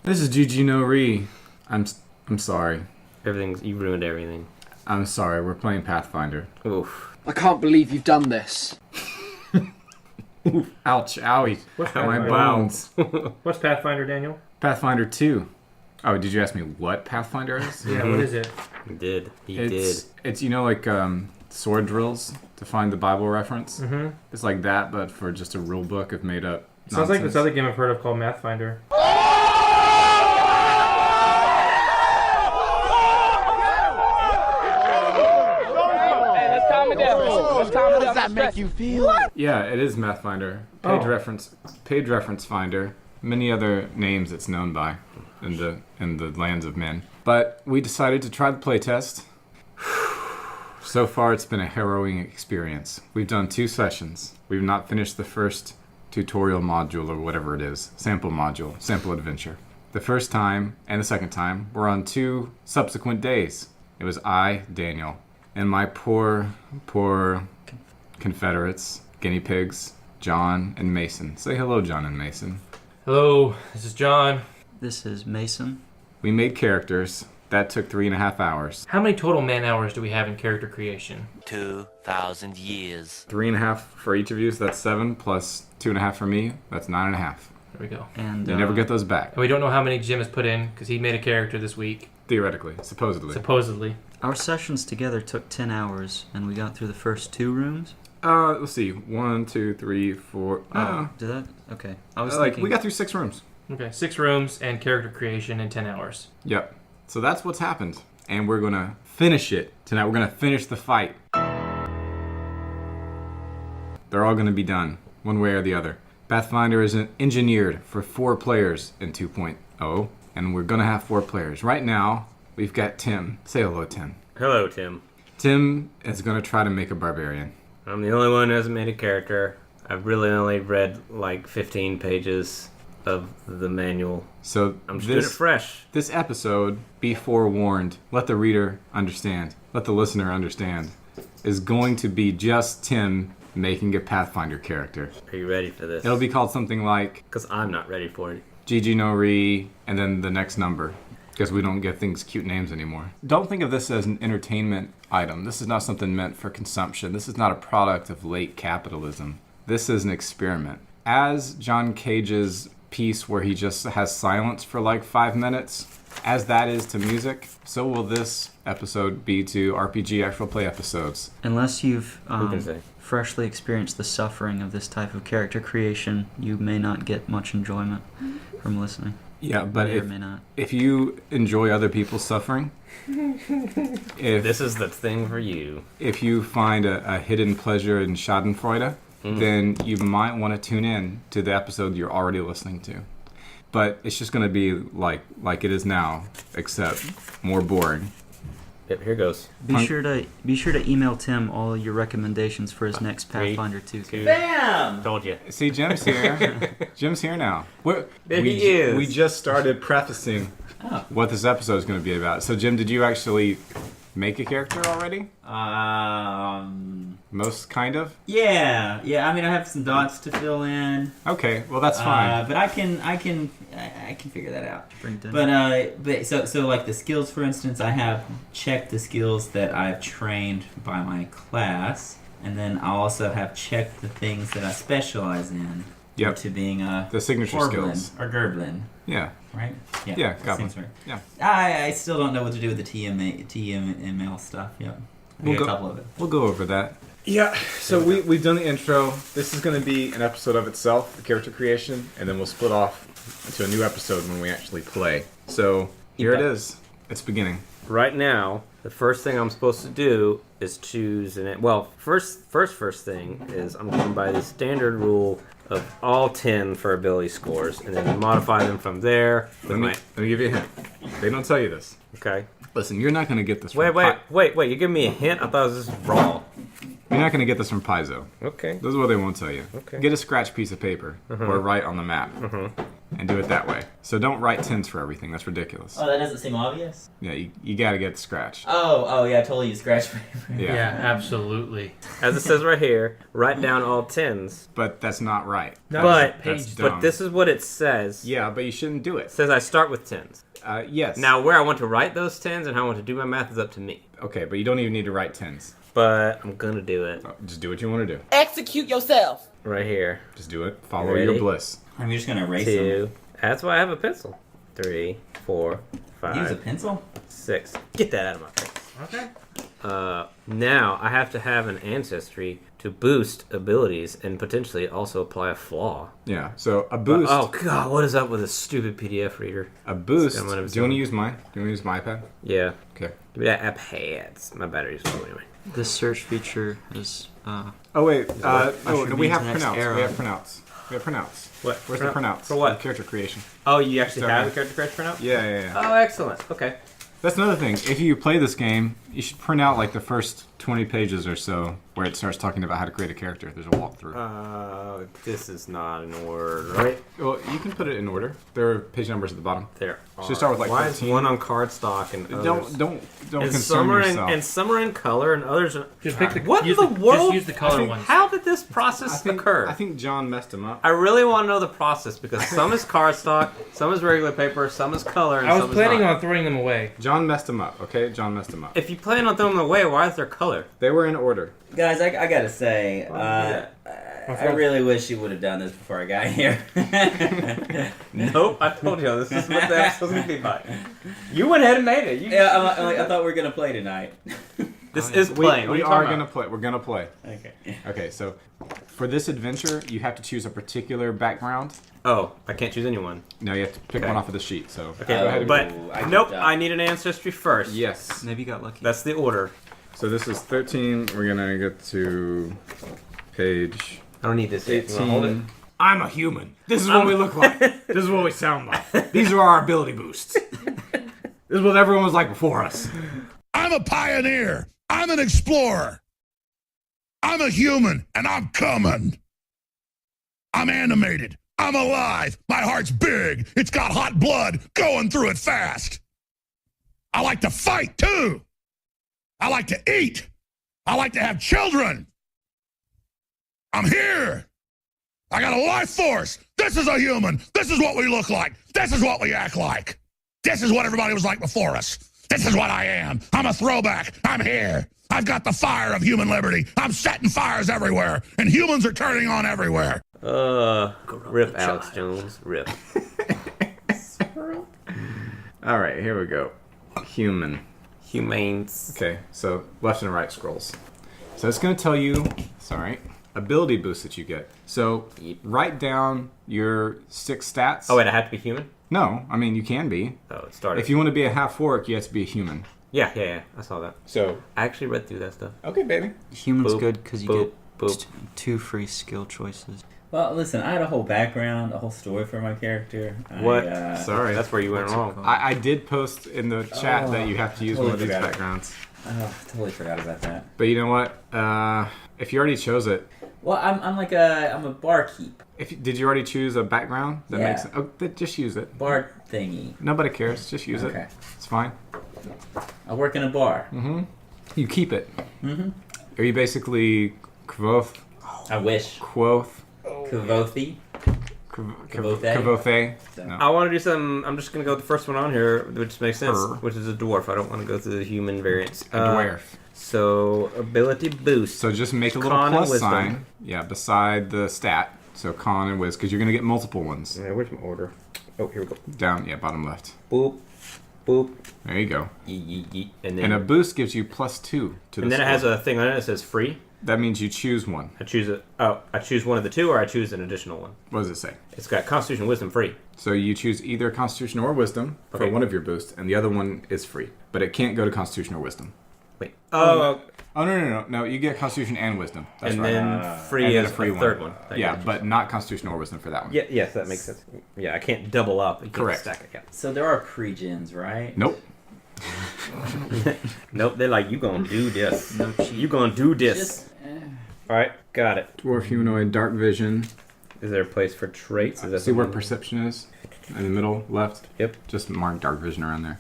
This is Gigi No Re. I'm sorry. You ruined everything. I'm sorry. We're playing Pathfinder. Oof. I can't believe you've done this. Oof. Ouch. Owie. What's My Pathfinder? bones. What's Pathfinder, Daniel? Pathfinder 2. Oh, did you ask me what Pathfinder is? Yeah, what is it? He did. It's like sword drills to find the Bible reference. Mm-hmm. It's like that, but for just a rule book of made up Sounds like this other game I've heard of called Mathfinder. How does that make you feel? What? Yeah, it is Mathfinder. Page reference finder. Many other names it's known by in the lands of men. But we decided to try the playtest. So far, it's been a harrowing experience. We've done 2 sessions. We've not finished the first tutorial module or whatever it is. Sample module. Sample adventure. The first time and the second time were on 2 subsequent days. It was I, Daniel, and my poor Confederates, guinea pigs, John and Mason. Say hello, John and Mason. Hello, this is John. This is Mason. We made characters. That took 3.5 hours. How many total man hours do we have in character creation? 2,000 years. 3.5 for each of you, so that's 7, plus 2.5 for me, that's 9.5. There we go. And You never get those back. And we don't know how many Jim has put in, because he made a character this week. Theoretically, supposedly. Supposedly. our sessions together took 10 hours, and we got through the first 2 rooms. Let's see. 1, 2, 3, 4. Did that? Okay. I was like thinking... we got through 6 rooms. Okay, 6 rooms and character creation in 10 hours. Yep. So that's what's happened. And we're going to finish it tonight. We're going to finish the fight. They're all going to be done, one way or the other. Pathfinder is engineered for 4 players in 2.0, and we're going to have 4 players. Right now, we've got Tim. Say hello, Tim. Hello, Tim. Tim is going to try to make a barbarian. I'm the only one who hasn't made a character. I've really only read like 15 pages of the manual. So I'm just doing it fresh. This episode, be forewarned, let the reader understand, let the listener understand, is going to be just Tim making a Pathfinder character. Are you ready for this? It'll be called something like Because I'm not ready for it. Gigi No Re, and then the next number. Because we don't give things cute names anymore. Don't think of this as an entertainment item. This is not something meant for consumption. This is not a product of late capitalism. This is an experiment. As John Cage's piece where he just has silence for like 5 minutes, as that is to music, so will this episode be to RPG actual play episodes. Unless you've Who can say? freshly experienced the suffering of this type of character creation, you may not get much enjoyment from listening. Yeah, but May or may not. if you enjoy other people's suffering, if This is the thing for you. if you find a hidden pleasure in Schadenfreude, then you might want to tune in to the episode you're already listening to. But it's just going to be like it is now, except more boring. Yep, here goes. Be sure to email Tim all your recommendations for his next 3, Pathfinder 2. 2. Bam! Told you. See, Jim's here. Jim's here now. There he is. We just started prefacing what this episode is going to be about. So, Jim, did you actually make a character already? Most kind of? Yeah. I mean, I have some dots to fill in. Okay, well that's fine. But I can figure that out. Bring Tim. So like the skills, for instance, I have checked the skills that I've trained by my class, and then I'll also have checked the things that I specialize in. Yep. To being a The signature Horblin skills. or Gerblin, Yeah. right? Yeah, that Goblin. seems right. Yeah. I still don't know what to do with the TML stuff. Yep. I got a couple of it. We'll go over that. Yeah, so we've done the intro. This is going to be an episode of itself, the character creation, and then we'll split off into a new episode when we actually play. So here it is. It's beginning. Right now, the first thing I'm supposed to do is choose an... Well, first thing is I'm going by the standard rule of all 10 for ability scores, and then modify them from there. Let me give you a hint. They don't tell you this. Okay. Listen, you're not going to get this Wait, from you're giving me a hint? I thought it was just raw. You're not going to get this from Paizo. Okay. This is what they won't tell you. Okay. Get a scratch piece of paper or write on the map and do it that way. So don't write 10s for everything. That's ridiculous. Oh, that doesn't seem obvious. Yeah, you got to get the scratch. Oh, yeah, I totally use scratch paper. Yeah. Absolutely. As it says right here, write down all 10s. But that's not right. But That's dumb. but this is what it says. Yeah, but you shouldn't do It it. says I start with 10s. Yes. Now, where I want to write those 10s and how I want to do my math is up to me. Okay, but you don't even need to write 10s. But I'm gonna do it Just do what you want to do. Execute yourself. right here. Just do it. Follow Ready? your bliss. I'm just gonna erase them. 2. That's why I have a pencil. 3, 4, Use a 5, pencil? 6. Get that out of my face. Okay. Now I have to have an ancestry to boost abilities and potentially also apply a flaw. Yeah. So a boost. Oh god, what is up with this stupid PDF reader? A boost. It's got one of its Do you want to own. use mine? Do you want to use my iPad? Yeah. Okay. Give me that iPad. My battery's low anyway. This search feature is Oh wait. I No, should we read have the next pronouns. arrow. We have pronouns. We have pronouns. What? Where's the pronouns? For what? Character creation. Oh, you actually Sorry. have the character creation printout? Yeah. Oh, excellent. Okay. That's another thing. If you play this game, you should print out like the first 20 pages or so where it starts talking about how to create a character. There's a walkthrough. This is not in order, right? Well, you can put it in order. There are page numbers at the bottom. There. Should start with like Why is 13? one on cardstock and others? Don't and concern some are yourself. and some are in color and others are. Just pick the. What in use the world? Just use the color ones. How did this process occur? I think John messed him up. I really want to know the process because some is cardstock, some is regular paper, some is color, and I was some planning is not. on throwing them away. John messed him up. Okay, John messed him up. If you plan on throwing them away, why is there color? They were in order. Guys, I gotta say, yeah. I really wish you would have done this before I got here. Nope, I told you this is what the episode's gonna be like. You went ahead and made it. Yeah, I thought we were gonna play tonight. This is playing. What We you are talking gonna about? play. We're gonna play. Okay. Okay, so for this adventure, you have to choose a particular background. Oh, I can't choose anyone. No, you have to pick Okay. one off of the sheet. So Okay, go ahead and but I nope, good job. I need an ancestry first. yes. maybe you got lucky. That's the order. So this is 13. We're gonna get to page I don't need this yet. You wanna hold it? 18. I'm a human. This is what we look like. This is what we sound like. These are our ability boosts. This is what everyone was like before us. I'm a pioneer. I'm an explorer. I'm a human, and I'm coming. I'm animated. I'm alive. My heart's big. It's got hot blood going through it fast. I like to fight, too. I like to eat. I like to have children. I'm here. I got a life force. This is a human. This is what we look like. This is what we act like. This is what everybody was like before us. This is what I am. I'm a throwback. I'm here. I've got the fire of human liberty. I'm setting fires everywhere, and humans are turning on everywhere. Rip Alex Jones. Rip. All right, here we go. Human. Humanes. Okay, so left and right scrolls. So it's going to tell you, sorry, ability boosts that you get. So write down your 6 stats. Oh wait, I have to be human? No, I mean, you can be. Oh, it started. If you want to be a half-orc, you have to be a human. Yeah. I saw that. So, I actually read through that stuff. okay, baby. Human's Boop, good because you boop, get boop. 2 free skill choices. Well, listen, I had a whole baund, a whole story for my character. What? Sorry. That's where you went What's it wrong. called? I did post in the chat that you have to use one of these Totally forgot. backgrounds. Oh, totally forgot about that. But you know what? If you already chose it, Well, I'm a barkeep. did you already choose a background? That Yeah. makes sense. Oh, then just use it. Bar thingy. Nobody cares. Just use Okay. it. It's fine. I work in a bar. You keep it. Mm-hmm. Are you basically Kvoth? I wish. Quoth? Kavothi. Kvothe? Kvothe? So- No. I want to do some. I'm just gonna go with the first one on here, which makes sense, Her. which is a dwarf. I don't want to go through the human variants. A dwarf. So ability boost. So just make a little Con and plus wisdom. sign. Yeah, beside the stat. So con and whiz, because you're gonna get multiple ones. Yeah, where's my order? Oh, here we go. Down, yeah, bottom left. Boop, boop, There you go. yeet, yeet, yeet, and then And a boost gives you +2 to the and then it score. has a thing on it that says free. That means you choose one. I choose it. Oh, I choose one of the two, or I choose an additional one. What does it say? It's got Constitution, Wisdom, free. So you choose either Constitution or Wisdom for Okay. one of your boosts, and the other one is free. But it can't go to Constitution or Wisdom. Wait. Oh, Oh, no. You get Constitution and Wisdom. That's and right. then free And then is a free the one. third one. Yeah, but not Constitution or Wisdom for that one. Yeah, yes, that makes sense. Yeah, I can't double up. You can't Correct. Stack it. Yeah. So there are pre-gens, right? Nope. Nope. They're like, you gonna do this. No cheat. You gonna do this. Just, All right, got it. Dwarf humanoid, dark vision. Is there a place for traits? Is that See where something- perception is? In the middle, left? Yep. Just mark dark vision around there.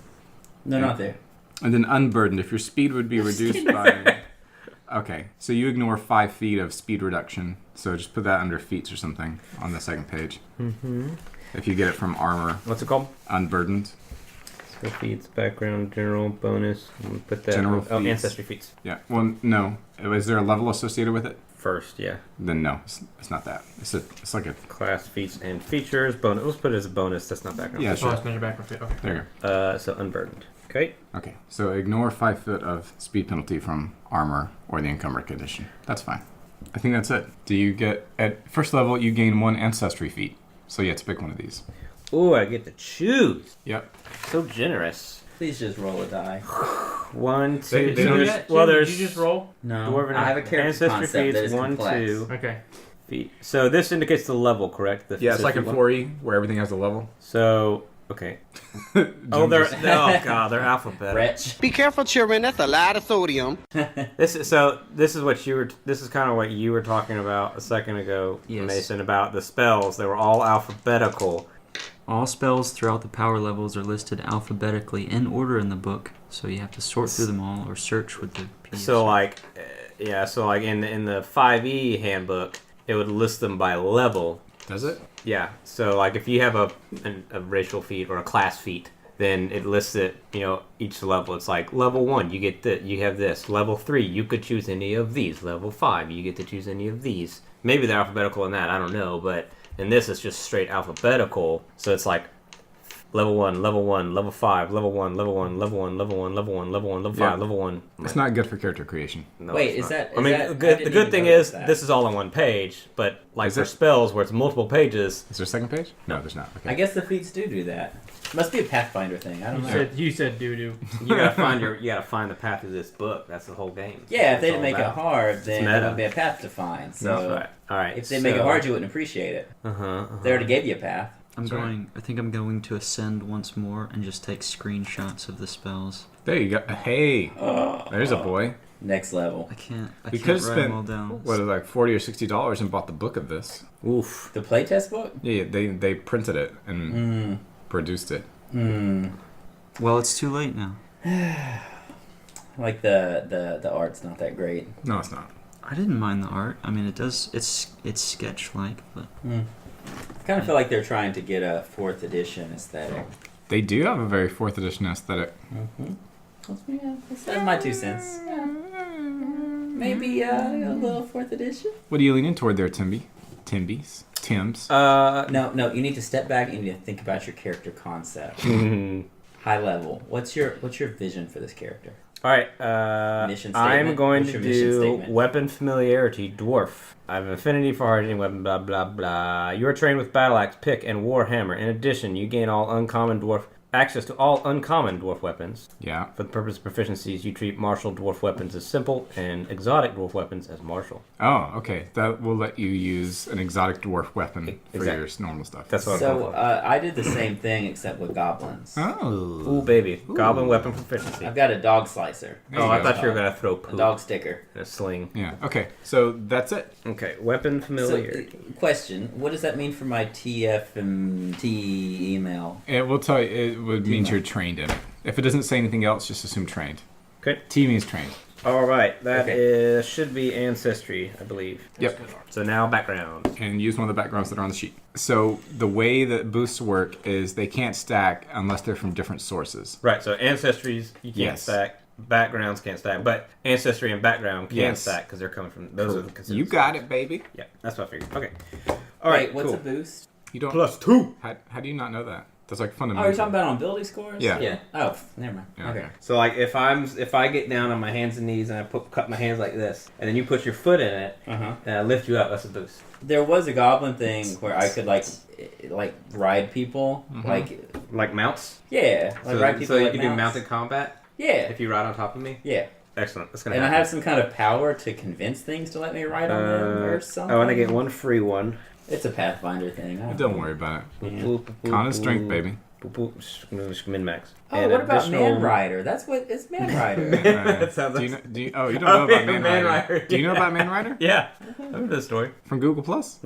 No, not there. And then unburdened. If your speed would be reduced by... Okay, so you ignore 5 feet of speed reduction. So just put that under feats or something on the second page. Mm-hmm. If you get it from armor. What's it called? Unburdened. So feats, background, general, bonus. I'm gonna put that. General Oh, feats. ancestry feats. Yeah, well, no. Is there a level associated with it? First, yeah. Then no, it's not that. It's like a... Class, feats, and features. Bonus. Let's put it as a bonus. That's not background. Yeah, Oh, sure. it's measure background fit. Okay. There you go. So unburdened. Okay. Okay, so ignore 5 foot of speed penalty from armor or the encumbered condition. That's fine. I think that's it. Do you get... At first level, you gain 1 ancestry feat. So you have to pick one of these. Ooh, I get to choose. Yep. So generous. Please just roll a die. 1, 2, They don't three. just- Well, Did there's you just roll? No, Dwarven I have a character ancestry concept that feats, is 1, complex. 2 Okay. feet. So this indicates the level, correct? The Yeah, it's like in ancestry one? 4E where everything has a level. So, okay. Oh, oh god, they're alphabetical. Wretch. Be careful, children. That's a lot of sodium. This is what you were. This is kind of what you were talking about a second ago, Yes. Mason, about the spells. They were all alphabetical. All spells throughout the power levels are listed alphabetically in order in the book, so you have to sort through them all or search with the PDF. So like, yeah. So like in the 5e handbook, it would list them by level. Does it? Yeah. So like if you have a racial feat or a class feat, then it lists it. You know, each level. It's like level 1, you get you have this. Level 3, you could choose any of these. Level 5, you get to choose any of these. Maybe they're alphabetical in that. I don't know, but. And this is just straight alphabetical, so it's like level 1, level 1, level 5, level 1, level 1, level 1, level 1, level 1, level 1, level 5, Yeah. level 1. It's not good for character creation. No, Wait, it's is not. that- I is mean, that- I the didn't good even thing notice is that. this is all on one page, but like Is for it? spells where it's multiple pages. Is there a second page? No, there's not. Okay. I guess the feats do that. Must be a Pathfinder thing. I don't know. You said doo doo. You gotta find the path of this book. That's the whole game. Yeah, if That's they didn't all make it about. hard, then meta. there wouldn't be a path to find. So That's right. All right. if they make it hard, you wouldn't appreciate it. They already gave you a path. I think I'm going to ascend once more and just take screenshots of the spells. There you go. Hey, there's a boy. Next level. I can't We could write have them all down. spent what, like $40 or $60 and bought the book of this. Oof. The playtest book? Yeah, they printed it and produced it. Well, it's too late now. Like the art's not that great. No, it's not. I didn't mind the art. I mean, it's sketch-like, but Kind of feel like they're trying to get a 4th edition aesthetic. They do have a very 4th edition aesthetic. That's my 2 cents. Maybe a little 4th edition? What are you leaning toward there, Timby? Tim's? No, you need to step back and you need to think about your character concept. High level. What's your vision for this character? All right. Mission I'm statement? going What's to your mission do statement? weapon familiarity, dwarf. I have an affinity for hardening weapon, blah, blah, blah. You are trained with battle axe, pick, and war hammer. In addition, you gain access to all uncommon dwarf weapons. Yeah. For the purpose of proficiencies, you treat martial dwarf weapons as simple and exotic dwarf weapons as martial. Oh, okay. That will let you use an exotic dwarf weapon for Exactly. your normal stuff. That's what I'm So going for. I did the same thing except with goblins. Oh. Ooh, baby. Goblin weapon proficiency. I've got a dog slicer. There Oh, you I go. thought you were going to throw A poop dog sticker. in a sling. Yeah. Okay. So that's it. Okay, weapon So, familiarity. question: what does that mean for my TFMT email? It will tell you. It would mean you're trained in it. If it doesn't say anything else, just assume trained. Okay. T means trained. All right, that Okay. should be ancestry, I believe. Yep. So now background. And use one of the backgrounds that are on the sheet. So the way that boosts work is they can't stack unless they're from different sources. Right, so ancestries you can't Yes. stack, backgrounds can't stack, but ancestry and background can Yes. stack because they're coming from those are the considered. You got it, baby. Yeah, that's what I figured. Okay. All right, Wait, what's cool. a boost? You don't. +2. How do you not know that? That's like Oh, fundamental. you're talking about on ability scores? Yeah. Yeah. Oh, never mind. Yeah, okay. okay. So like if I get down on my hands and knees and I cut my hands like this, and then you put your foot in it, and I lift you up, that's a boost. There was a goblin thing where I could like ride people, Like mounts. yeah, like ride people. so you like can do mounts. mounted combat Yeah, if you ride on top of me. yeah. Excellent. That's gonna And I happen. have some kind of power to convince things to let me ride on them or something. Oh, and I get one free one. It's a Pathfinder thing. I Don't worry about it. Yeah. Boop, boop, Con is strength, boop. baby. Min max. Oh, what about Man Rider? That's what it's Man Rider. That sounds do like... you know, do you, oh, you don't know about Man Rider. Do you know yeah. about Man Rider? Yeah. I remember the story. From Google Plus?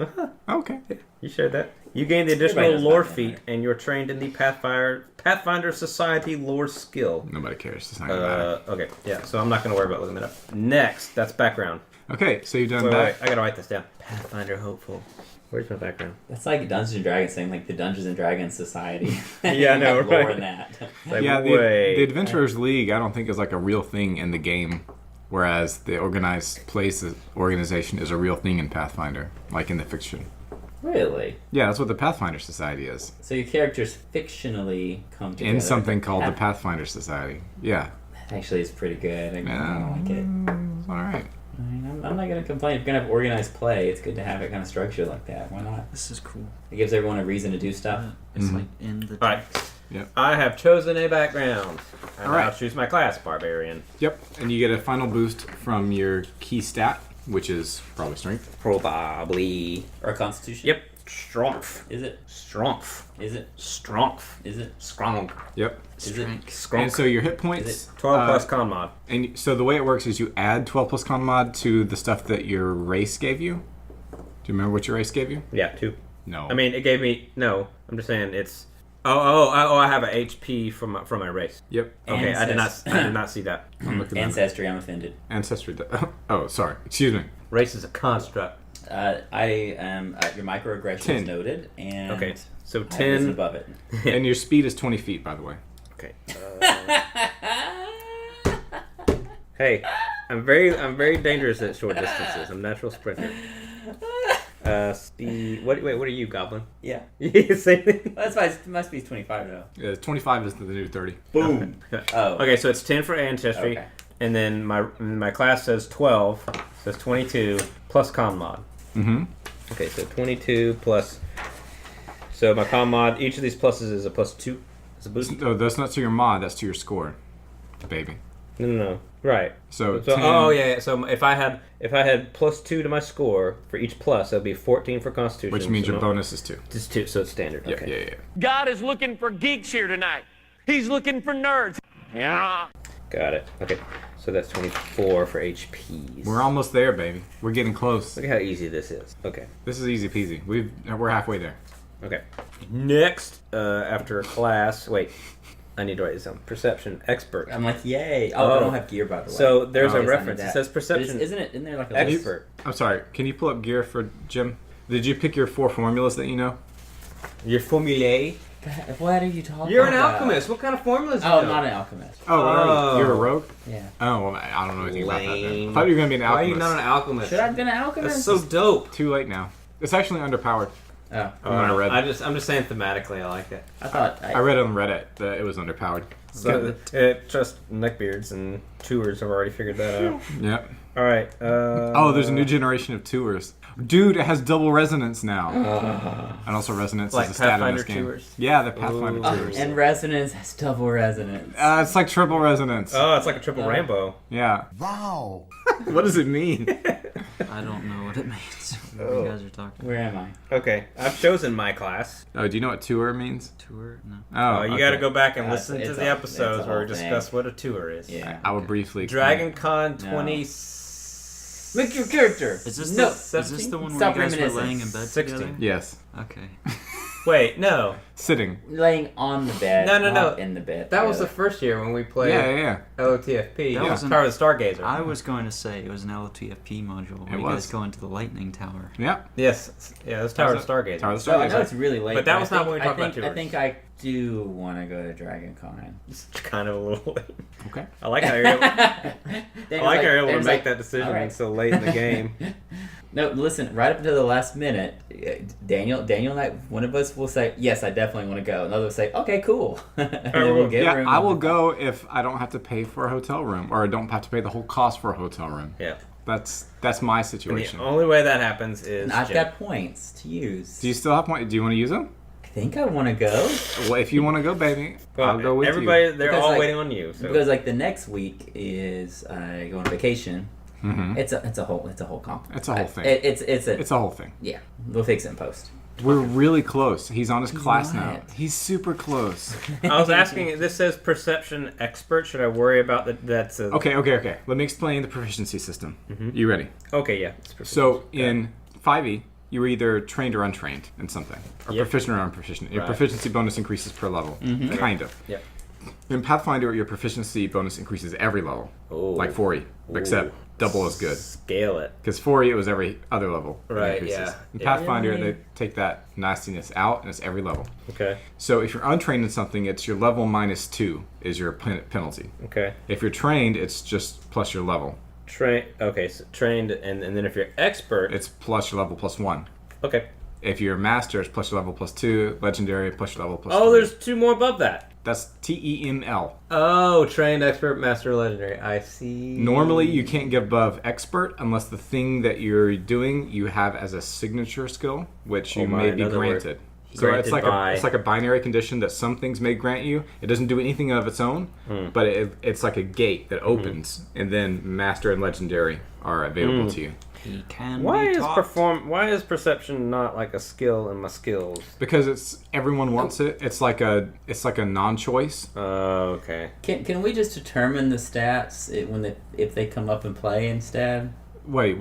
Okay. You shared that. You gain the Everybody additional knows lore about Man feat, Rider. and you're trained in the Pathfinder Society lore skill. Nobody cares. It's not gonna matter. Okay, yeah, so I'm not going to worry about looking that up. Next, that's background. Okay, so you've done Wait, that. I got to write this down. Pathfinder Hopeful. Where's my background? That's like Dungeons and Dragons saying like the Dungeons and Dragons Society. Yeah, I know, Have lore right? in that. Like, Yeah, wait. the Adventurers League, I don't think is like a real thing in the game, whereas the organized place organization is a real thing in Pathfinder, like in the fiction. Really? Yeah, that's what the Pathfinder Society is. So your characters fictionally come together. In something called the Path- Pathfinder Society. Yeah. Actually, it's pretty good. I Yeah. like it. It's alright. I mean, I'm not going to complain. If you're going to have organized play, it's good to have it kind of structured like that. Why not? This is cool. It gives everyone a reason to do stuff. It's Mhm. like in the All right. text. I have chosen a background. And All right. I'll choose my class, Barbarian. Yep, and you get a final boost from your key stat, which is probably strength. Probably. Or Constitution. Yep. Strength. Is it? Strength. Is it? Strength. Is it? Strong. Yep. Is it? Strength. Strong. And so your hit Is points... 12 plus con mod. And so the way it works is you add 12 plus con mod to the stuff that your race gave you. Do you remember what your race gave you? Yeah, 2. No. I mean, it gave me... No, I'm just saying it's... Oh, I have an HP from my race. Yep. Okay, I did not see that. I'm looking at Ancestry, I'm offended. Ancestry. Oh, sorry. Excuse me. Race is a construct. I am your microaggression 10. is noted, and Okay, so I have risen 10. above it. And your speed is 20 feet, by the way. Okay. Hey, I'm very dangerous at short distances. I'm a natural sprinter. Speed. What are you, Goblin? Yeah, Same thing. that's why it must be 25 though. 25 is the new 30. Boom. Oh. Okay, so it's 10 for ancestry, Okay. and then my class says 12, says 22 plus con mod. Mm-hmm. Okay, so 22 plus. So my con mod, each of these pluses is a plus 2. It's a boost. No, that's not to your mod. That's to your score, baby. No. Right. So, So 10, oh yeah. So if I had plus 2 to my score for each plus, that would be 14 for Constitution. which means so your bonus is 2. Just 2, so it's standard. Yeah, Okay. yeah. God is looking for geeks here tonight. He's looking for nerds. Yeah. Got it. Okay. So that's 24 for HPs. We're almost there, baby. We're getting close. Look at how easy this is. Okay. This is easy peasy. We're halfway there. Okay. Next, after a class, wait, I need to write this down. Perception expert. I'm like, yay! Oh, I don't have gear, by the way. So there's Oh, a yes, I reference. need It that. says But perception isn't there like a expert. I'm sorry. Can you pull up gear for Jim? Did you pick your 4 formulas that you know? Your formulae. What are you talking You're an about? alchemist. What kind of formulas do you Oh, know? I'm not an alchemist. Oh, what are Oh. you? You're a rogue? Yeah. Oh, well, I don't know anything about that. Then. Lame. I thought you were going to be an Why are alchemist. you not an alchemist? Should I have been an alchemist? That's so dope. Too late now. It's actually underpowered. Oh, When I read I'm just saying thematically, I like it. I thought I read on Reddit that it was underpowered. So trust neckbeards and tours have already figured that out. Yep. All right. Oh, there's a new generation of tours. Dude, it has double resonance now. And also resonance Like is a stat in Pathfinder this game. tours? Yeah, the Pathfinder Ooh. tours. and resonance has double resonance. It's like triple resonance. Oh, it's like a triple Rambo. Yeah. Wow. What does it mean? I don't know what it means. What you guys are talking Where am I? Okay, I've chosen my class. Oh, do you know what tour means? Tour? No. Oh, You okay. got to go back and It's listen to a- the episodes it's a where we whole thing. discuss what a tour is. Yeah. I will briefly explain. Dragon Con No. 20. Make your character. Is this No, is this the one Stop where you guys were reminiscing. laying in bed 16. together? Yes. Okay. Wait, no. Sitting. laying on the bed. No, no, not no. in the bed. That was the together. first year when we played Yeah. LOTFP. That was Tower of the Stargazer. I was going to say it was an LTFP module where It you was. guys go into the lightning tower. Yeah. Yes. Yeah, it was Tower of the Stargazer. Tower of the So I know Stargazer. it's really late. But that I was not think- when we I talked about think- I tours. think I do want to go to Dragon Con. It's kind of a little late. Okay. I like how you're able, I like how you're able to make that decision all right. so late in the game. No, listen. Right up until the last minute, Daniel, and I, one of us will say, "Yes, I definitely want to go." Another will say, "Okay, cool." And then we'll get Yeah, room. I will go if I don't have to pay for a hotel room, or I don't have to pay the whole cost for a hotel room. Yeah. That's my And the situation. only way that happens is And I've Jim. got points to use. Do you still have point? Do you want to use them? I think I want to go Well, if you want to go, baby, Well, I'll go with everybody, you. they're Because, all like- waiting on you. So. because like the next week is I go on vacation. Mhm. It's a whole compliment. It's a whole thing. It's It's a whole thing. yeah. We'll fix it in post. We're really close. He's on his class now. not. He's super close. I was asking. This says perception expert. Should I worry about that? That's a, Okay. Let me explain the proficiency system. You ready? Okay, yeah. It's So in 5e, you were either trained or untrained in something, or Yep. proficient or unproficient. Your Right. proficiency bonus increases per level, kind of. Yep. In Pathfinder, your proficiency bonus increases every level, Oh. like 4e, except double as good. Scale it. Because 4e, it was every other level. it Right, increases. yeah. In Yeah. Pathfinder, Really? they take that nastiness out, and it's every level. Okay. So if you're untrained in something, it's your level minus 2 is your penalty. Okay. If you're trained, it's just plus your level. Okay, so trained, and then if you're expert, It's plus your level plus 1. okay. If you're master, it's plus your level plus 2. Legendary, plus your level plus Oh, 3. there's 2 more above that. That's TEML. Oh, trained, expert, master, legendary. I see. Normally, you can't get above expert unless the thing that you're doing you have as a signature skill, which you Oh my, may be another word. granted. So Granted it's like by- it's like a binary condition that some things may grant you. It doesn't do anything of its own, but it's like a gate that opens, and then master and legendary are available to you. He can Why be is taught. Why is perception not like a skill in my skills? Because it's everyone wants it. It's like a non-choice. Oh, okay. Can we just determine the stats if they come up in play instead? Wait,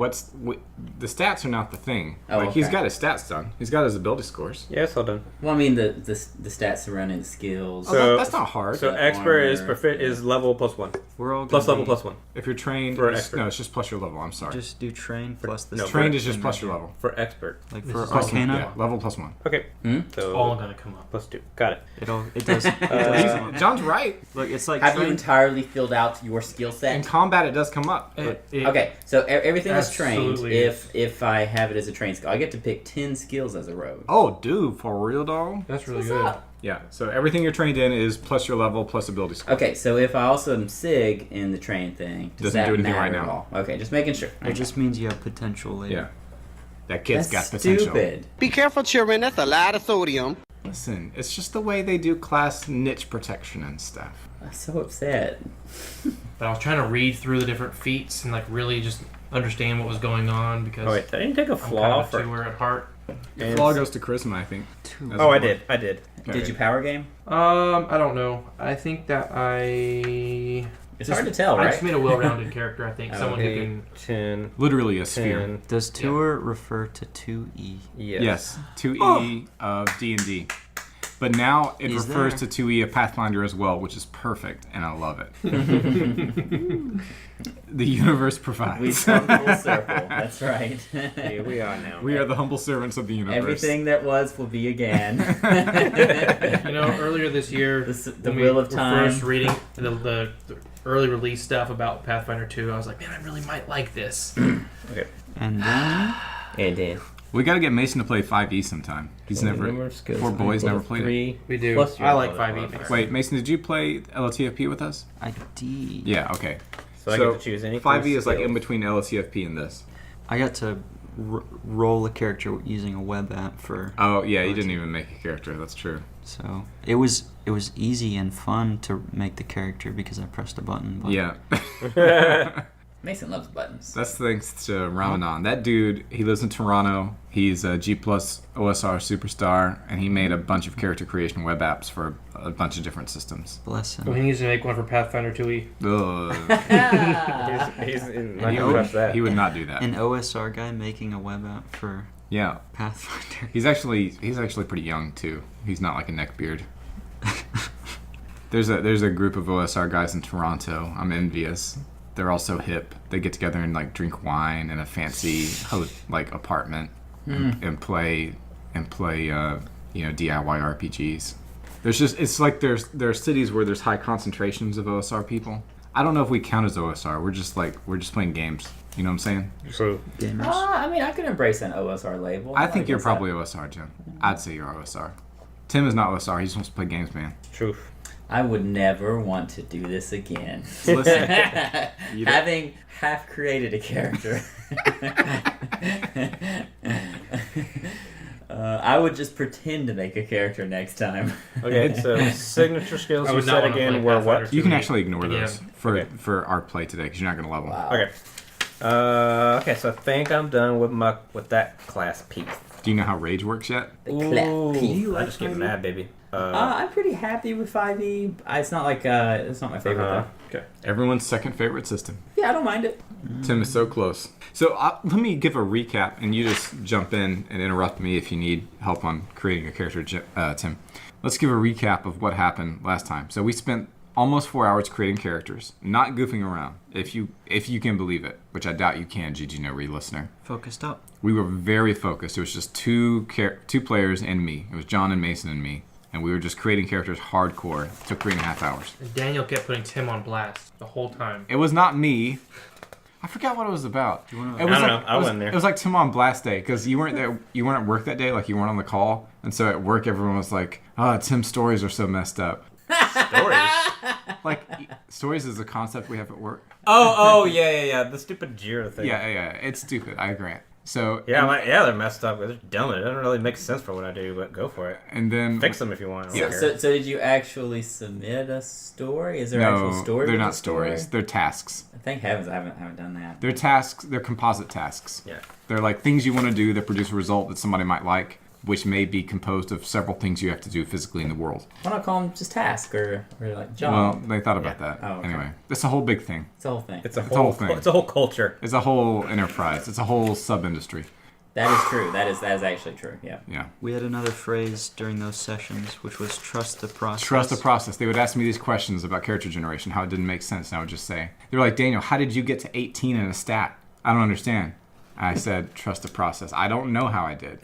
the stats are not the thing. Oh, like he's okay. got his stats done. He's got his ability scores. Yes, hold on. Well, I mean the stats surrounding the skills. So- That's not hard. So expert is armor, is level plus 1. We're all Plus gonna level be- plus 1. If you're trained, For it's, expert. no, it's just plus your level. I'm sorry. Just do train plus the no, Trained stat is just and plus then your level. For expert. Like This for is plus Arcana, Yeah, level plus 1. Okay. Hmm? So All gonna come up. plus 2. Got it. it does. It does John's right. look, it's like Have you train- entirely filled out your skill In set? combat, it does come up. Okay, so everything is trained. Absolutely If I have it as a trained skill, I get to pick 10 skills as a rogue. Oh, dude, for real, dog? That's really What's good. up? Yeah, so everything you're trained in is plus your level plus ability score. Okay, so if I also am SIG in the train thing, does Doesn't that do anything matter right at now. all? Okay, just making sure. It just means you have potential later. Yeah. That kid's That's got potential. stupid. Be careful, children. That's a lot of sodium. Listen, it's just the way they do class niche protection and stuff. I'm so upset. But I was trying to read through the different feats and like really just understand what was going on because Oh, wait. I didn't take a I'm flaw kind of for. a tour at heart. and- Flaw goes to charisma, I think. As Oh, a I board. did. I did. Did you power game? I don't know. I think that It's hard to tell, I right? just made a well-rounded character. I think someone who Okay, can. 10, Literally a sphere. 10. Does tour refer to 2E? Yes, 2E of D&D. But now it He's refers there. to 2E of Pathfinder as well, which is perfect, and I love it. The universe provides. We've come full circle. That's right. Here we are now. We are the humble servants of the universe. Everything that was will be again. You know, earlier this year, The when wheel we of were time. first reading the early release stuff about Pathfinder 2, I was like, man, I really might like this. And then And then. We got to get Mason to play 5E sometime. He's never. Poor boy's never played it. We do. Plus your I like other 5e. modifier. Wait, Mason, did you play LTFP with us? I did. Yeah, okay. So I get to choose any 5E is like skills. in between LTFP and this. I got to roll a character using a web app for. Oh, yeah, you didn't even make a character. That's true. So it was easy and fun to make the character because I pressed a button. But Yeah. Mason loves buttons. That's thanks to Ramadan. That dude, he lives in Toronto. He's a G plus OSR superstar, and he made a bunch of character creation web apps for a bunch of different systems. bless him. So he needs to make one for Pathfinder 2e. Ugh. He's not he, going to trust that. he would not do that. An OSR guy making a web app for Yeah, Pathfinder. he's actually pretty young too. He's not like a neckbeard. There's a group of OSR guys in Toronto. I'm envious. They're all so hip. They get together and like drink wine in a fancy like apartment and play DIY RPGs. It's like there are cities where there's high concentrations of OSR people. I don't know if we count as OSR. We're just playing games. You know what I'm saying? So, Gamers. I mean, I could embrace an OSR label. I think you're guess probably OSR, Jim. I'd say you're OSR. Tim is not OSR. He just wants to play games, man. truth. I would never want to do this again. Listen, you don't- Having half created a character. I would just pretend to make a character next time. Okay, so signature skills I you would not said wanna again play were Pathfinder what? You can 2e. actually ignore those Yeah. for our play today because you're not going to level. Wow. Okay. Okay, so I think I'm done with that class piece. Do you know how rage works yet? The clap piece. I just get mad, baby. I'm pretty happy with 5e. It's not like it's not my favorite though. Okay. Everyone's second favorite system. Yeah, I don't mind it. Tim is so close. So let me give a recap, and you just jump in and interrupt me if you need help on creating a character, Tim. Let's give a recap of what happened last time. So we spent almost 4 hours creating characters, not goofing around, if you can believe it, which I doubt you can, GG No Read listener. Focused up. We were very focused. It was just two players and me. It was John and Mason and me. And we were just creating characters hardcore. It took 3.5 hours. And Daniel kept putting Tim on blast the whole time. It was not me. I forgot what it was about. I don't know. I wasn't there. It was like Tim on blast day because you weren't there. You weren't at work that day. Like you weren't on the call. And so at work, everyone was like, "Oh, Tim's stories are so messed up." Stories. Like stories is a concept we have at work. Oh, yeah. The stupid Jira thing. Yeah. It's stupid. I agree. So Yeah, they're messed up. They're dumb. It doesn't really make sense for what I do, but go for it. And then Fix them if you want. Yeah. So did you actually submit a story? Is there actual story? They're with not the story? stories. They're tasks. Thank heavens I haven't done that. They're tasks. They're composite tasks. Yeah. They're like things you want to do that produce a result that somebody might like, which may be composed of several things you have to do physically in the world. Why not call them just task or like job? Well, they thought about that. Oh, okay. Anyway, it's a whole big thing. It's a whole thing. It's a whole whole thing. It's a whole culture. It's a whole enterprise. It's a whole sub-industry. That is true. That is actually true. Yeah. Yeah. We had another phrase during those sessions, which was trust the process. Trust the process. They would ask me these questions about character generation, how it didn't make sense, and I would just say, they were like, Daniel, how did you get to 18 in a stat? I don't understand. I said, trust the process. I don't know how I did.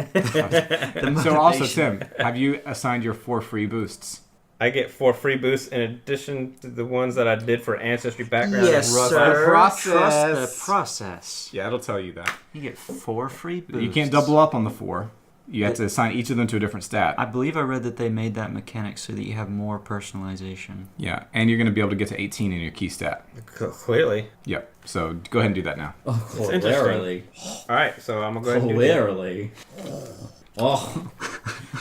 So also, Tim, have you assigned your 4 free boosts? I get 4 free boosts in addition to the ones that I did for Ancestry background. Yes, Trust sir. the process. Trust the process. Yeah, it'll tell you that. You get 4 free boosts. You can't double up on the 4. You have to assign each of them to a different stat. I believe I read that they made that mechanic so that you have more personalization. Yeah, and you're going to be able to get to 18 in your key stat. Clearly. Yep, so go ahead and do that now. Oh, clearly. All right, so I'm going to go ahead and do that. Clearly. Oh.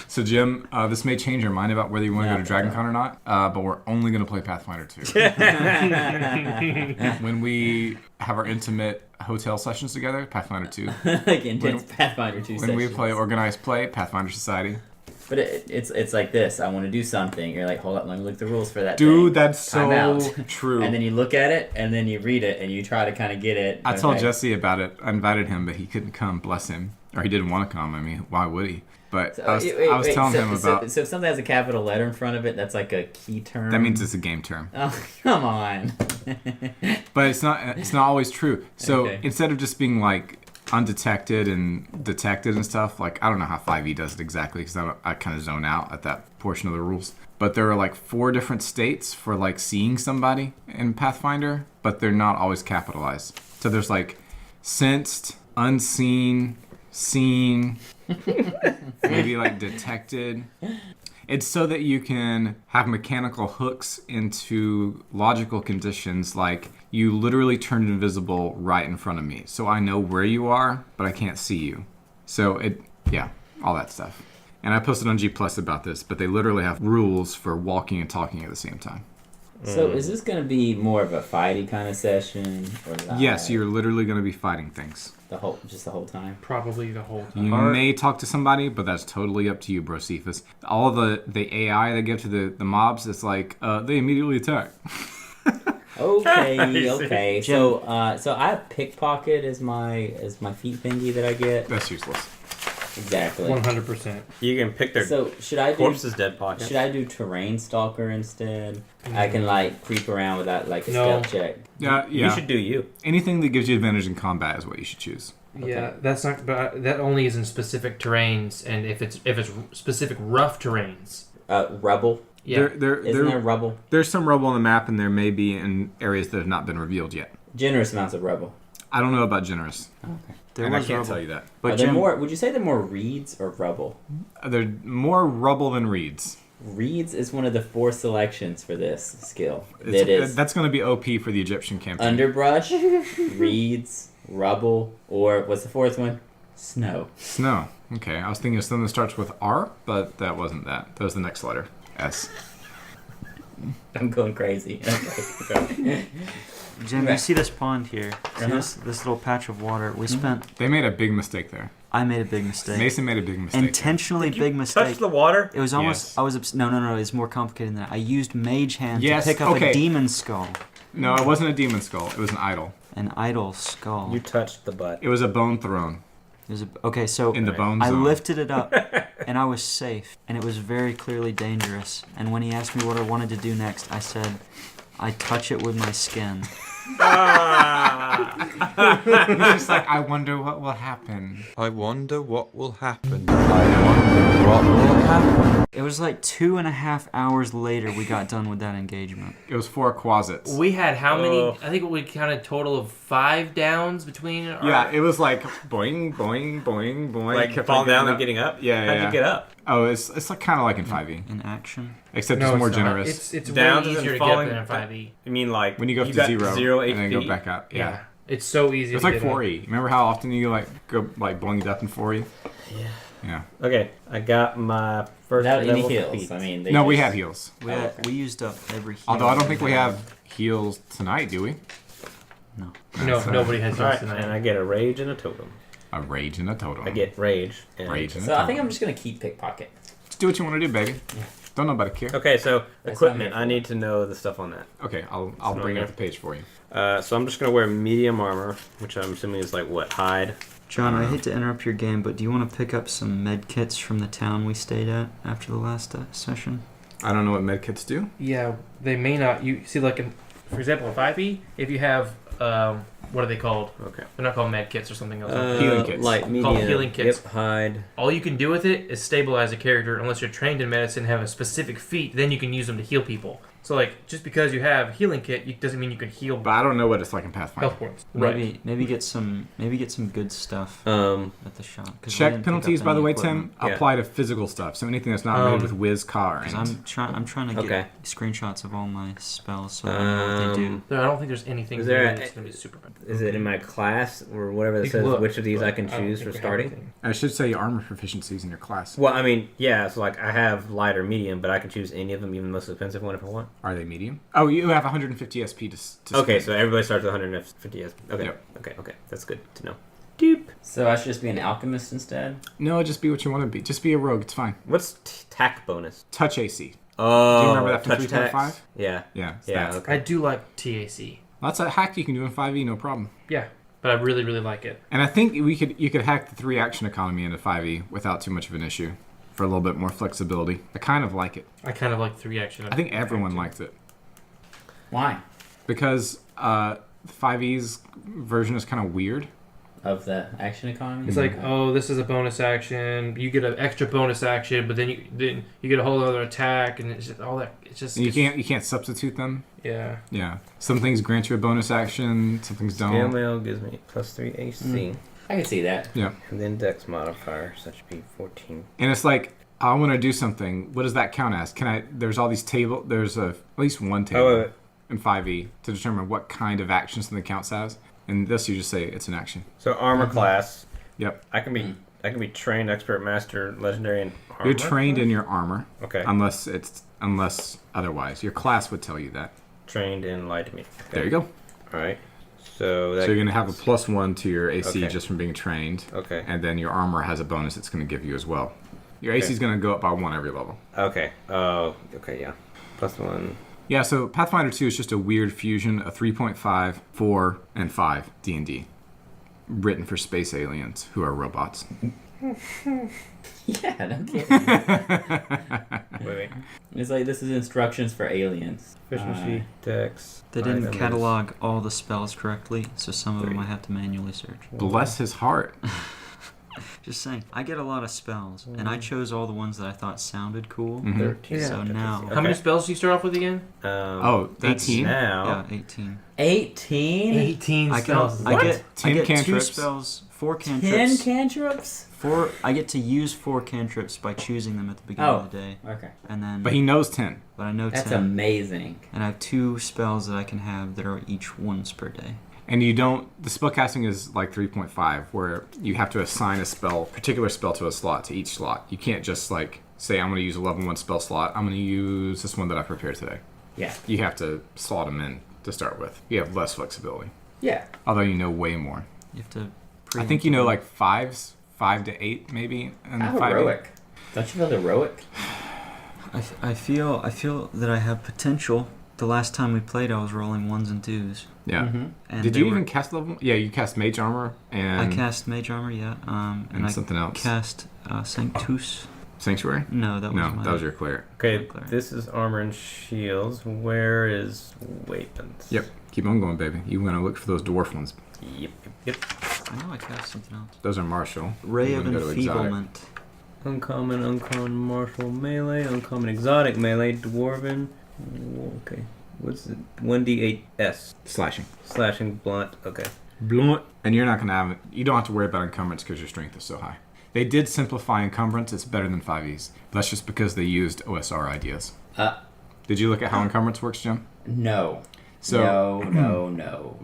So, Jim, this may change your mind about whether you want to go to DragonCon or not, but we're only going to play Pathfinder 2. When we have our intimate hotel sessions together, Pathfinder 2. Like intense Pathfinder 2 When we play Organized Play, Pathfinder Society. But it's like this. I want to do something. You're like, hold up, let me look at the rules for that Dude, thing. that's Time so out. true. And then you look at it, and then you read it, and you try to kind of get it. I told Jesse about it. I invited him, but he couldn't come, bless him. Or he didn't want to come. I mean, why would he? But I was telling him about... So if something has a capital letter in front of it, that's like a key term? That means it's a game term. Oh, come on. But it's not always true. So Okay. instead of just being like undetected and detected and stuff, like I don't know how 5e does it exactly because I kind of zone out at that portion of the rules. But there are like 4 different states for like seeing somebody in Pathfinder, but they're not always capitalized. So there's like sensed, unseen, seen, maybe like detected. It's so that you can have mechanical hooks into logical conditions like you literally turned invisible right in front of me. So I know where you are, but I can't see you. So all that stuff. And I posted on G Plus about this, but they literally have rules for walking and talking at the same time. So is this going to be more of a fighty kind of session? Or Yes, you're literally going to be fighting things. the whole time? Probably the whole time. You may talk to somebody, but that's totally up to you, Bro Cephas. All the AI they give to the mobs, it's like, they immediately attack. Okay. So I have pickpocket as my feat thingy that I get. That's useless. Exactly. 100%. You can pick their So should I do corpse's dead pocket. Should I do terrain stalker instead? I can like creep around without like a No. stealth check. Yeah. You should do you. Anything that gives you advantage in combat is what you should choose. Yeah, that's not. But that only is in specific terrains, and if it's specific rough terrains. Rubble. Yeah. Isn't there rubble? There's some rubble on the map, and there may be in areas that have not been revealed yet. Generous amounts of rubble. I don't know about generous. Okay. I can't tell you that. But Are there more? Would you say they're more reeds or rubble? They're more rubble than reeds. Reeds is one of the 4 selections for this skill. That's going to be OP for the Egyptian campaign. Underbrush, reeds, rubble, or what's the 4th one? Snow. Snow. Okay, I was thinking of something that starts with R, but that wasn't that. That was the next letter. S. I'm going crazy. Okay. Jim, you see this pond here? See this little patch of water? We spent... They made a big mistake there. I made a big mistake. Mason made a big mistake. Intentionally Did you big mistake. touch the water? It was almost. Yes. I was. No. It's more complicated than that. I used Mage Hand Yes, to pick up okay. a demon skull. No, it wasn't a demon skull. It was an idol. An idol skull. You touched the butt. It was a bone throne Okay, so in the bone I zone. lifted it up, and I was safe, and it was very clearly dangerous. And when he asked me what I wanted to do next, I said, I touch it with my skin. He's just like, I wonder what will happen. I wonder what will happen. I wonder what will happen. It was like 2.5 hours later we got done with that engagement. It was 4 quasits. We had how many? I think we counted a total of 5 downs between. Yeah, it was like boing, boing, boing, boing. Like kept falling on down and getting up? Yeah, How'd you get up? Oh, it's like kind of like in 5e. In action? Except No, it's more it's not. generous. It's Down way to easier to falling- get than in 5e. You mean like when you go up to got 0 HP? and then go back up. Yeah. It's so easy. It's to like get 4e. Remember how often you like go like boinged up in 4e? Yeah. Okay, I got my first Without any level heals. feat. I mean, they No, we just- had heals. We used up every heal. Although I don't think we have heals tonight, do we? No. No, nobody has All heals right, tonight. and I get a rage and a totem. A rage and a totem. I get rage. And rage and a So totem. I think I'm just gonna keep pickpocket. Just do what you want to do, baby. Don't nobody care. Okay, so That's equipment. not I need to know the stuff on that. Okay, I'll not bring good. up the page for you. So I'm just gonna wear medium armor, which I'm assuming is like what, hide? John, I hate to interrupt your game, but do you want to pick up some med kits from the town we stayed at after the last session? I don't know what medkits do. Yeah, they may not. You see, like, for example, in 5e, if you have, what are they called? Okay. They're not called med kits or something else. Healing kits. Light, Called medium. healing kits. Yep, hide. All you can do with it is stabilize a character unless you're trained in medicine and have a specific feat. Then you can use them to heal people. So, like, just because you have healing kit doesn't mean you can heal But I don't know what it's like in Pathfinder. health points. Maybe get some good stuff at the shop. 'cause we Check didn't pick penalties, up by the any way, equipment. Tim, apply to physical stuff. So anything that's not made with whiz car. 'Cause I'm trying to get Okay. screenshots of all my spells so I know what they do. I don't think there's anything Is there here a- that's going to be super bad. Is it in my class or whatever that You can says look, which of these I but can don't choose think for we have starting? anything. I should say your armor proficiencies in your class. Well, I mean, yeah. So like, I have light or medium, but I can choose any of them, even the most expensive one if I want. Are they medium? Oh, you have 150 SP to Okay, spend. so everybody starts with 150 SP. Okay, Yep. okay. That's good to know. Doop. So I should just be an alchemist instead. No, just be what you want to be. Just be a rogue. It's fine. What's tack bonus? Touch AC. Oh, Do you remember that from touch 3.5? tax? Yeah. Yeah. it's Yeah. that. Okay. I do like TAC. That's a hack you can do in 5e, no problem. Yeah, but I really, really like it. And I think you could hack the 3 action economy into 5e without too much of an issue for a little bit more flexibility. I kind of like it. I kind of like 3 action. I think everyone liked it Why? because 5e's version is kind of weird. Of the action economy? It's like, oh, this is a bonus action. You get an extra bonus action, but then you get a whole other attack, and it's just all that. It's just And you can't substitute them. Yeah. Yeah. Some things grant you a bonus action. Some things Scale don't. mail gives me +3 AC. I can see that. Yeah. And then dex modifier, so that should be 14. And it's like I want to do something. What does that count as? Can I? There's all these table. There's at least one table Oh, wait. in 5e to determine what kind of action something counts as. And this you just say it's an action. So armor class. Yep. I can be trained, expert, master, legendary, and armor. You're trained in your armor. Okay. Unless otherwise, your class would tell you that. Trained in light me. Okay. There you go. All right. So that. So you're gonna have a +1 to your AC Okay. just from being trained. Okay. And then your armor has a bonus it's gonna give you as well. Your AC is gonna go up by 1 every level. Okay. Oh. Okay. Yeah. +1. Yeah. So Pathfinder 2 is just a weird fusion of 3.5, 4, and 5 D&D, written for space aliens who are robots. Yeah, no kidding. Wait. It's like this is instructions for aliens. Efficiency, dex. They didn't items. catalog all the spells correctly, so some of them I have to manually search. Bless his heart. Just saying, I get a lot of spells, and I chose all the ones that I thought sounded cool. 13. So now, How many spells do you start off with again? Oh, that's 18? Now. yeah, 18. 18? 18 I get, spells. I get 10 I get 2 cantrips. spells, 4 10 cantrips. cantrips? I get to use 4 cantrips by choosing them at the beginning of the day, Okay. and then. But he knows 10. But I know That's 10, amazing. and I have 2 spells that I can have that are each once per day. And you don't. The spellcasting is like 3.5, where you have to assign a particular spell to a slot, to each slot. You can't just like say, I'm going to use a level 1 spell slot. I'm going to use this one that I prepared today. Yeah. You have to slot them in to start with. You have less flexibility. Yeah. Although you know way more. You have to. I think you know like 5 5 to 8 maybe. And How 5 heroic. Don't you feel heroic? I feel that I have potential. The last time we played, I was rolling 1s and 2s. Yeah. Mm-hmm. And Did you even cast level? Yeah, you cast mage armor and I cast mage armor, yeah. And something else. Cast Sanctus. Sanctuary? No, that was your cleric. Okay, this is armor and shields. Where is weapons? Yep. Keep on going, baby. You want to look for those dwarf ones. Yep. I know I cast something else. Those are martial. Ray You of wanna go to exotic. Enfeeblement. Uncommon, martial, melee, uncommon, exotic, melee, dwarven. Okay. What's it? 1d8s. Slashing, blunt. Okay. Blunt. And you're not going to have it. You don't have to worry about encumbrance because your strength is so high. They did simplify encumbrance. It's better than 5e. But that's just because they used OSR ideas. Did you look at how encumbrance works, Jim? No. So, No.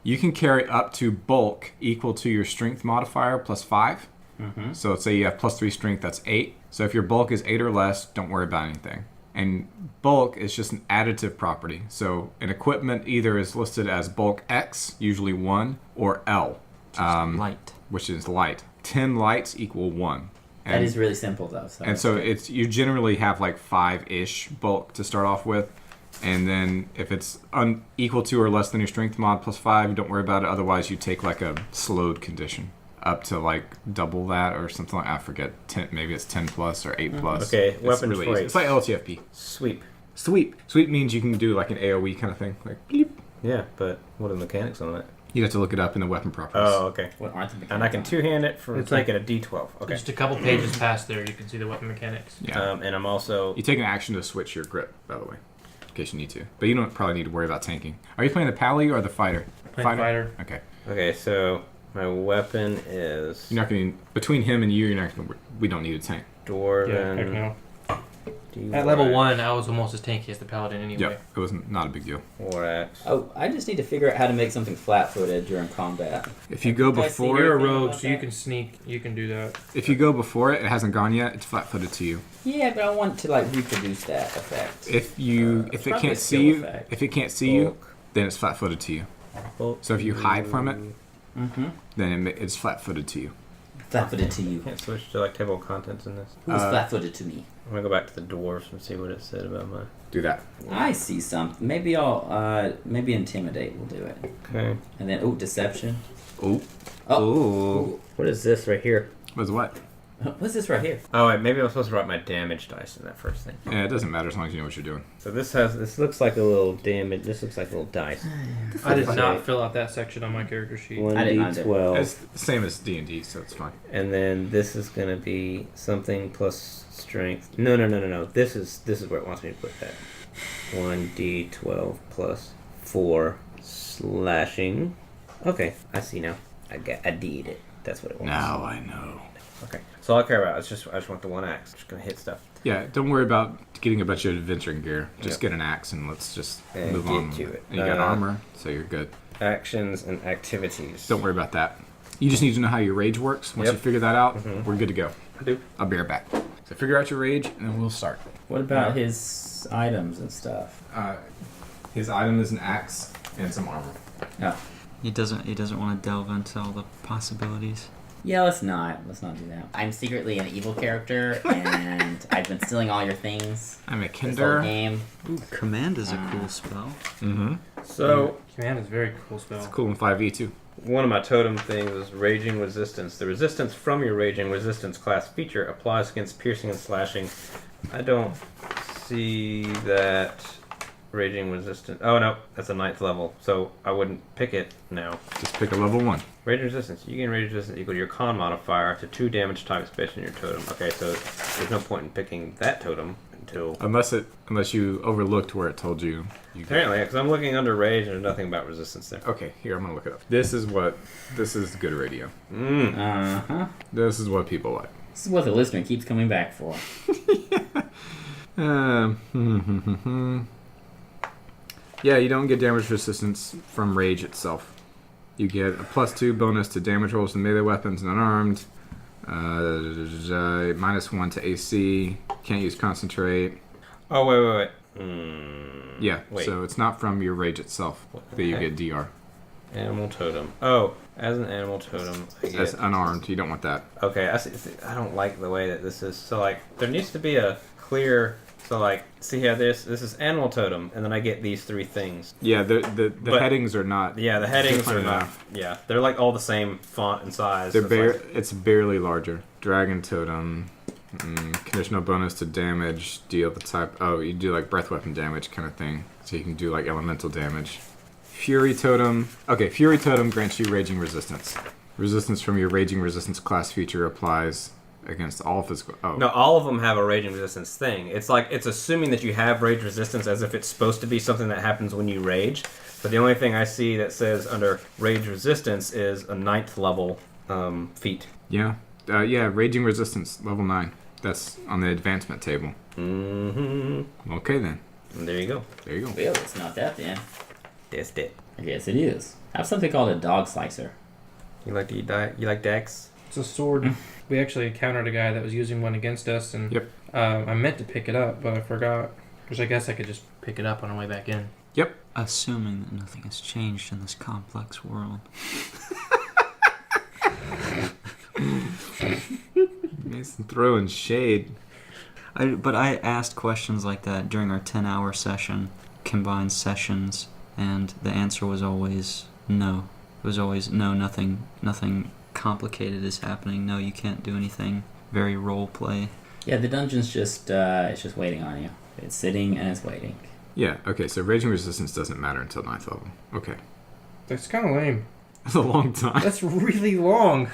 You can carry up to bulk equal to your strength modifier plus 5. Mm-hmm. So let's say you have plus 3 strength, that's 8. So if your bulk is 8 or less, don't worry about anything. And bulk is just an additive property. So an equipment either is listed as bulk X, usually 1, or L, light, which is light. 10 lights equal 1. And, that is really simple though. so it's you generally have like 5-ish bulk to start off with. And then if it's equal to or less than your strength mod plus 5, don't worry about it. Otherwise, you take like a slowed condition up to like double that or something like I forget. 10, maybe it's 10 plus or 8 plus. Okay, it's weapon really choice. easy. It's like LTFP. Sweep means you can do like an AoE kind of thing. Like bleep. Yeah, but what are the mechanics on it? You'd have to look it up in the weapon properties. Oh, okay. What aren't the mechanics? And I can two-hand it for It's making a D12. Okay. Just a couple pages past there, you can see the weapon mechanics. Yeah. And I'm also... You take an action to switch your grip, by the way, in case you need to. But you don't probably need to worry about tanking. Are you playing the pally or the fighter? Playing fighter. Okay. Okay, so my weapon is... You're not going to... Between him and you, you're not going to... We don't need a tank. Dwarven... Yeah, heck no. At level 1, I was almost as tanky as the paladin anyway. Yep, it was not a big deal. War axe. Oh, I just need to figure out how to make something flat-footed during combat. If you go before You're a it... rogue, so you can sneak. You can do that. If you go before it, it hasn't gone yet, it's flat-footed to you. Yeah, but I want to like reproduce that effect. If it probably can't a see skill you, effect. if it can't see you, then it's flat-footed to you. So if you hide from it, then it's flat-footed to you. Flat-footed to you. Can't switch to like table of contents in this. Who's flat-footed to me? I'm gonna go back to the dwarfs and see what it said about mine. Do that. I see something. Maybe I'll maybe intimidate will do it. Okay. And then deception. Oh. Oh. What is this right here? Was what? What's this right here? Oh, wait, maybe I'm supposed to write my damage dice in that first thing. Yeah, it doesn't matter as long as you know what you're doing. So this looks like a little damage. This looks like a little dice. I did not fill out that section on my character sheet. 1d12. It's the same as D&D, so it's fine. And then this is gonna be something plus strength. No. This is where it wants me to put that. 1d12 plus 4 slashing. Okay, I see now. I did it. That's what it wants. Now I know. Okay. So all I care about is I just want the one axe. Just gonna hit stuff. Yeah, don't worry about getting a bunch of adventuring gear. Just get an axe and let's just And move get on. to it. And you got armor, so you're good. Actions and activities. Don't worry about that. You just need to know how your rage works. Once you figure that out, we're good to go. I do. I'll be right back. So figure out your rage, and then we'll start. What about his items and stuff? His item is an axe and some armor. Oh. He doesn't want to delve into all the possibilities. Yeah, let's not do that. I'm secretly an evil character, and I've been stealing all your things. I'm a this whole Kinder. game. Ooh, command is a cool spell. Mm-hmm. So command is a very cool spell. It's cool in 5e too. one of my totem things is raging resistance. The resistance from your raging resistance class feature applies against piercing and slashing. I don't see that raging resistance. Oh no, that's a 9th level, so I wouldn't pick it now. Just pick a level 1. Raging resistance. You gain raging resistance equal to your con modifier to 2 damage types based on your totem. Okay, so there's no point in picking that totem until unless you overlooked where it told you. Apparently, because I'm looking under rage and there's nothing about resistance there. Okay, here I'm gonna look it up. This is good radio. This is what people like. This is what the listener keeps coming back for. Yeah, you don't get damage resistance from rage itself. You get a +2 bonus to damage rolls and melee weapons and unarmed. -1 to AC. Can't use concentrate. Oh, wait. Yeah, Wait. so it's not from your rage itself that you get DR. Animal totem. Oh, as an animal totem, I That's get... unarmed. You don't want that. Okay, I see. I don't like the way that this is. So, like, there needs to be a clear... So, like, see how this is animal totem, and then I get these 3 things. Yeah, the headings are not. Yeah, the headings are different not. enough. Yeah, they're like all the same font and size. They're so it's barely larger. Dragon totem. Conditional bonus to damage. Deal the type. Oh, you do like breath weapon damage kind of thing. So you can do like elemental damage. Fury totem. Okay, Fury totem grants you raging resistance. Resistance from your raging resistance class feature applies against all physical. Oh. No, all of them have a raging resistance thing. It's like it's assuming that you have rage resistance as if it's supposed to be something that happens when you rage. But the only thing I see that says under rage resistance is a 9th level feat. Yeah. Yeah, raging resistance, level 9. That's on the advancement table. Mm-hmm. Okay, then. And there you go. There you go. Well, it's not that then. That's it. Yes, it is. I have something called a dog slicer. You like to eat you like Dex? It's a sword. We actually encountered a guy that was using one against us, and Yep. I meant to pick it up, but I forgot. Which I guess I could just pick it up on the way back in. Yep. Assuming that nothing has changed in this complex world. Mason throwing shade. But I asked questions like that during our 10-hour session, combined sessions, and the answer was always no. It was always no, nothing complicated is happening. No, you can't do anything. Very role play. Yeah, the dungeon's just it's just waiting on you. It's sitting and it's waiting. Yeah, okay, so raging resistance doesn't matter until 9th level. Okay. That's kind of lame. That's a long time. That's really long.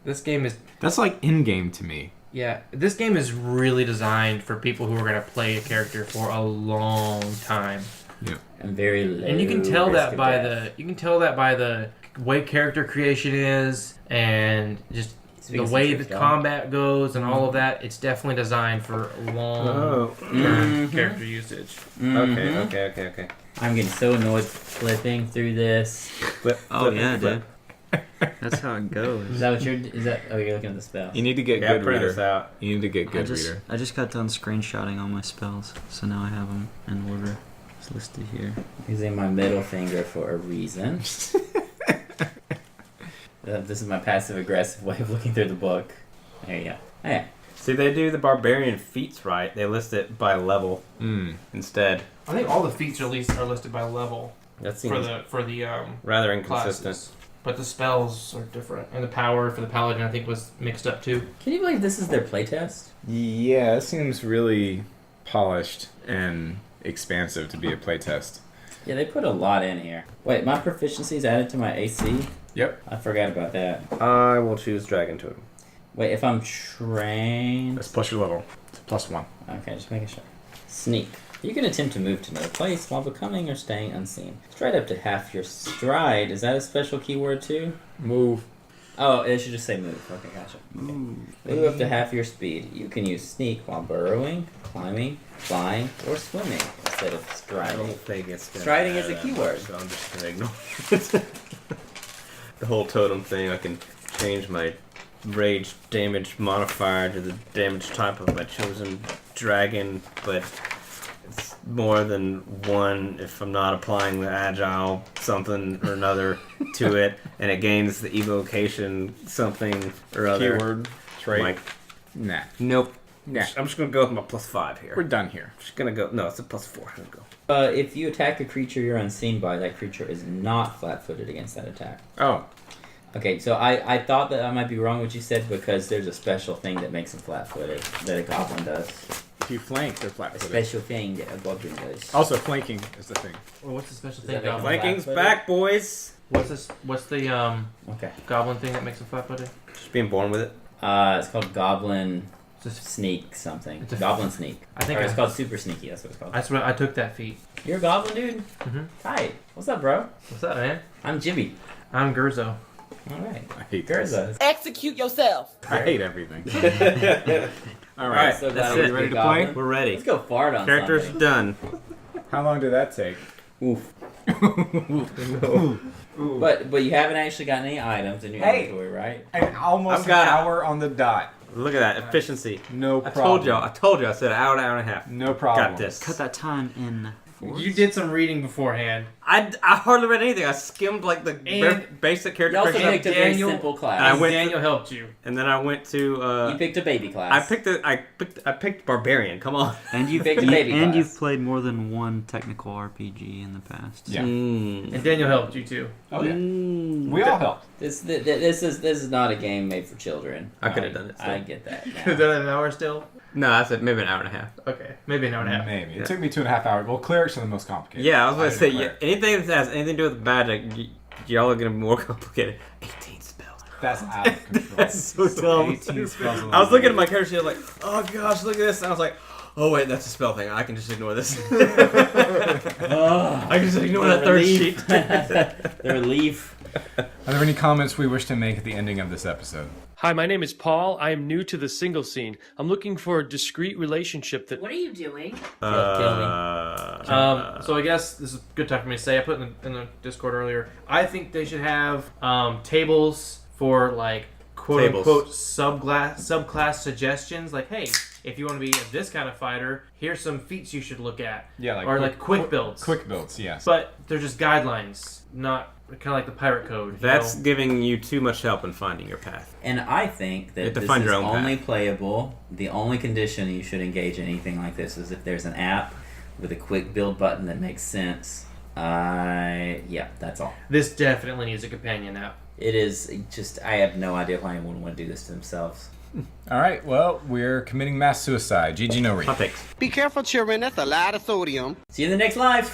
This game is... That's like in-game to me. Yeah, this game is really designed for people who are going to play a character for a long time. Yeah. And very low. And you can tell risk that of by death. the way character creation is, and just the way the combat goes and all of that. It's definitely designed for long character usage. Mm-hmm. Okay. I'm getting so annoyed flipping through this. Flip, dude. That's how it goes. Is that what you're? Is that? Oh, you're looking at the spells. You need to get Yeah, good print reader. this out. You need to get good reader. I just got done screenshotting all my spells, so now I have them in order. It's listed here. Using my middle finger for a reason. This is my passive-aggressive way of looking through the book. There you go. Hey. See, they do the barbarian feats right. They list it by level instead. I think all the feats are listed by level. That seems for the rather inconsistent. classes. But the spells are different, and the power for the paladin I think was mixed up too. Can you believe this is their playtest? Yeah, it seems really polished and expansive to be a playtest. Yeah, they put a lot in here. Wait, my proficiency is added to my AC? Yep. I forgot about that. I will choose Dragon Totem. Wait, if I'm trained... That's plus your level. It's plus 1. Okay, just making sure. Sneak. You can attempt to move to another place while becoming or staying unseen. Stride up to half your stride. Is that a special keyword too? Move. Oh, it should just say move. Okay, gotcha. Okay. Move up to half your speed. You can use sneak while burrowing, climbing, flying, or swimming instead of I striding. don't think it's gonna Striding is a matter that keyword. much, so I'm just gonna ignore it. The whole totem thing, I can change my rage damage modifier to the damage type of my chosen dragon, but it's more than one if I'm not applying the agile something or another to it, and it gains the evocation something or other. Keyword, trait. Like, Nah. nope. Nah. I'm just gonna go with my +5 here. We're done here. just gonna go. No, it's a +4. I'm gonna go. If you attack a creature you're unseen by, that creature is not flat-footed against that attack. Oh. Okay, so I thought that I might be wrong what you said because there's a special thing that makes them flat-footed that a goblin does. If you flank, they're A flat-footed. special thing that a goblin does. Also, flanking is the thing. Well, what's the special Does thing? that make Goblin? them Flanking's flat-footed? back, boys. What's the Okay. goblin thing that makes them flat-footed? Just being born with it. It's called Goblin It's just- Sneak something. It's a- Goblin Sneak. I think Or it's I- called Super Sneaky. That's what it's called. That's what I took that feat. You're a goblin, dude? Mm-hmm. Hi. What's up, bro? What's up, man? I'm Jimmy. I'm Gurzo. All right. I hate this. Gerza. Execute yourself. I hate everything. All All right. right, So that's that it. was You ready the to play? goblin. We're ready. Let's go fart on Character's something. done. How long did that take? Oof. But you haven't actually got any items in your Hey. inventory, right? Almost I've got- an hour on the dot. Look at that efficiency. No I problem. told you. I said an hour and a half. No problem. Got this. Cut that time in You did some reading beforehand. I hardly read anything. I skimmed like the basic character You also creation. picked a very simple class. And Daniel helped you. And then I went to. You picked a baby class. I picked barbarian. Come on. And you've picked a baby class. you've played more than one technical RPG in the past. Yeah. And Daniel helped you too. Oh yeah. We all helped. This is not a game made for children. I could have done it. I get that. Could have done it in an hour still. No, I said maybe an hour and a half. Okay, maybe an hour and a half. Maybe. It took me 2.5 hours. Well, clerics are the most complicated. Yeah, I was going to say, anything that has anything to do with magic, y'all are going to be more complicated. 18 spells. That's out of control. That's so dumb. 18 spells. I was looking at my character sheet, like, oh gosh, look at this. And I was like, oh wait, that's a spell thing. I can just ignore this. I can just ignore that third sheet. The relief. Are there any comments we wish to make at the ending of this episode? Hi, my name is Paul. I am new to the single scene. I'm looking for a discreet relationship that... What are you doing? So I guess this is a good time for me to say. I put in the Discord earlier. I think they should have tables for like quote unquote subclass suggestions. Like, hey, if you want to be this kind of fighter, here's some feats you should look at. Yeah, like quick builds. Quick builds, yes. But they're just guidelines, not kind of like the pirate code. That's giving you too much help in finding your path. And I think that this is only playable. The only condition you should engage in anything like this is if there's an app with a quick build button that makes sense. Yeah, that's all. This definitely needs a companion app. It is just, I have no idea why anyone would want to do this to themselves. All right, well, we're committing mass suicide. GG no read. Be careful, children. That's a lot of sodium. See you in the next live.